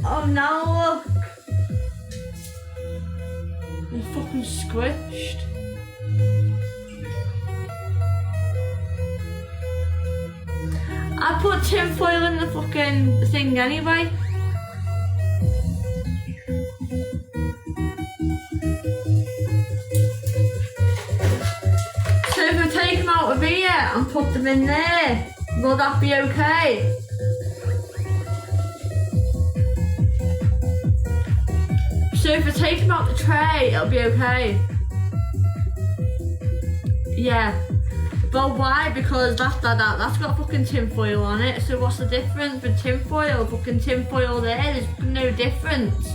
Oh no, look! It's fucking squished. I put tinfoil in the fucking thing anyway. So if I take them out of here and put them in there, will that be okay? So if I take them out the tray, it'll be okay. Yeah. But why? Because that's got fucking tinfoil on it. So what's the difference with tinfoil? Fucking tinfoil there's no difference.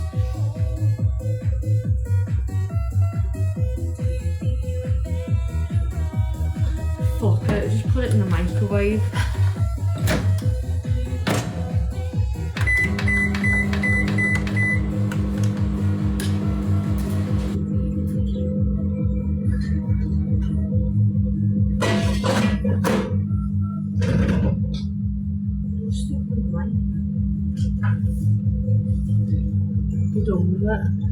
Fuck it, just put it in the microwave. Be done with it.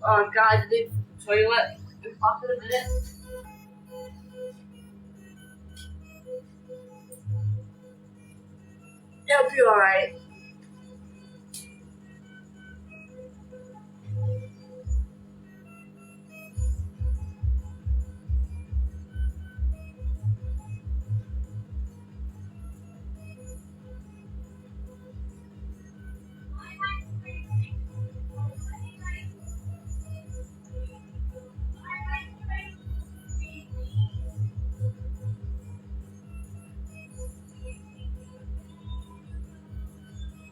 Oh guys, I need the toilet. Be back in a minute. It'll be alright.